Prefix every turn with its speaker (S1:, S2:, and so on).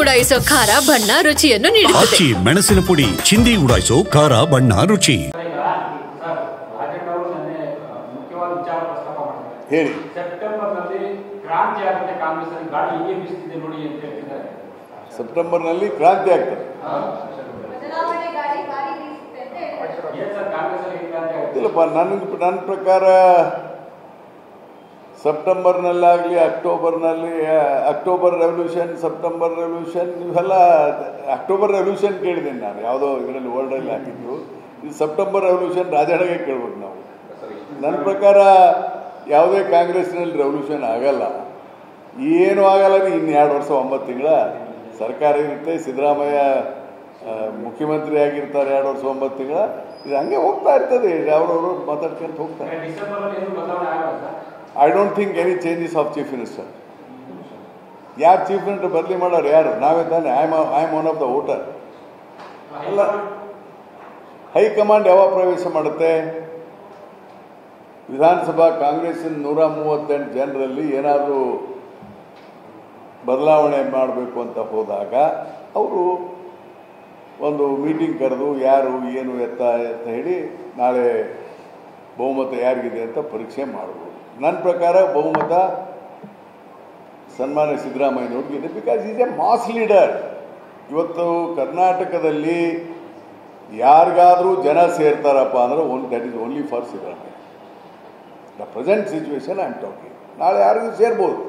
S1: ಉಡಾಯಿಸೋ ಖಾರ ಬಣ್ಣ ರುಚಿಯನ್ನು ನೀಡುತ್ತದೆ.
S2: ಮೆಣಸಿನ ಪುಡಿ ಚಿಂದಿ ಉಡಾಯಿಸೋ ಖಾರ ಬಣ್ಣ ರುಚಿ.
S3: ಹೇಳಿ. ಸೆಪ್ಟೆಂಬರ್ನಲ್ಲಿ ಕ್ರಾಂತಿ ಆಗ್ತದೆ. ಇಲ್ಲಪ್ಪ, ನನ್ನ ಪ್ರಕಾರ ಸೆಪ್ಟೆಂಬರ್ನಲ್ಲಾಗಲಿ ಅಕ್ಟೋಬರ್ ರೆವಲ್ಯೂಷನ್, ಸೆಪ್ಟೆಂಬರ್ ರೆವಲ್ಯೂಷನ್, ಇವೆಲ್ಲ ಅಕ್ಟೋಬರ್ ರೆವಲ್ಯೂಷನ್ ಕೇಳಿದ್ದೀನಿ ನಾನು, ಯಾವುದೋ ಇದರಲ್ಲಿ ವರ್ಲ್ಡಲ್ಲಿ ಹಾಕಿದ್ದು. ಇದು ಸೆಪ್ಟೆಂಬರ್ ರೆವಲ್ಯೂಷನ್ ರಾಜಾಡೆಗೆ ಕೇಳ್ಬೇಕು ನಾವು. ನನ್ನ ಪ್ರಕಾರ ಯಾವುದೇ ಕಾಂಗ್ರೆಸ್ನಲ್ಲಿ ರೆವಲ್ಯೂಷನ್ ಆಗಲ್ಲ, ಏನೂ ಆಗಲ್ಲ. ಇನ್ನು 2 ವರ್ಷ 9 ತಿಂಗಳ ಸರ್ಕಾರ ಇರುತ್ತೆ, ಸಿದ್ದರಾಮಯ್ಯ ಮುಖ್ಯಮಂತ್ರಿ ಆಗಿರ್ತಾರೆ 2 ವರ್ಷ 9 ತಿಂಗಳ. ಇದು ಹಂಗೆ ಹೋಗ್ತಾ ಇರ್ತದೆ, ಅವರವರು ಮಾತಾಡ್ಕೊಂತ ಹೋಗ್ತಾರೆ. I don't think any changes of chief minister. ಯಾರು ಚೀಫ್ ಮಿನಿಸ್ಟರ್ ಬದಲಿ ಮಾಡೋರು ಯಾರು? ನಾವೇ ತಾನೆ. I am one of the voter. ಅಲ್ಲ, ಹೈಕಮಾಂಡ್ ಯಾವಾಗ ಪ್ರವೇಶ ಮಾಡುತ್ತೆ? ವಿಧಾನಸಭಾ ಕಾಂಗ್ರೆಸ್ಸಿನ 138 ಜನರಲ್ಲಿ ಏನಾದರೂ ಬದಲಾವಣೆ ಮಾಡಬೇಕು ಅಂತ ಹೋದಾಗ ಅವರು ಒಂದು ಮೀಟಿಂಗ್ ಕರೆದು ಯಾರು ಏನು ಎತ್ತ ಹೇಳಿ ನಾಳೆ ಬಹುಮತ ಯಾರಿಗಿದೆ ಅಂತ ಪರೀಕ್ಷೆ ಮಾಡ್ಬೋದು. ನನ್ನ ಪ್ರಕಾರ ಬಹುಮತ ಸನ್ಮಾನ್ಯ ಸಿದ್ದರಾಮಯ್ಯನವ್ರಿಗಿದೆ. Because is a mass leader. ಇವತ್ತು ಕರ್ನಾಟಕದಲ್ಲಿ ಯಾರಿಗಾದರೂ ಜನ ಸೇರ್ತಾರಪ್ಪ ಅಂದರೆ that is only for Siddaramaiah. The present situation I am talking. ನಾಳೆ ಯಾರಿಗೂ ಸೇರ್ಬೋದು.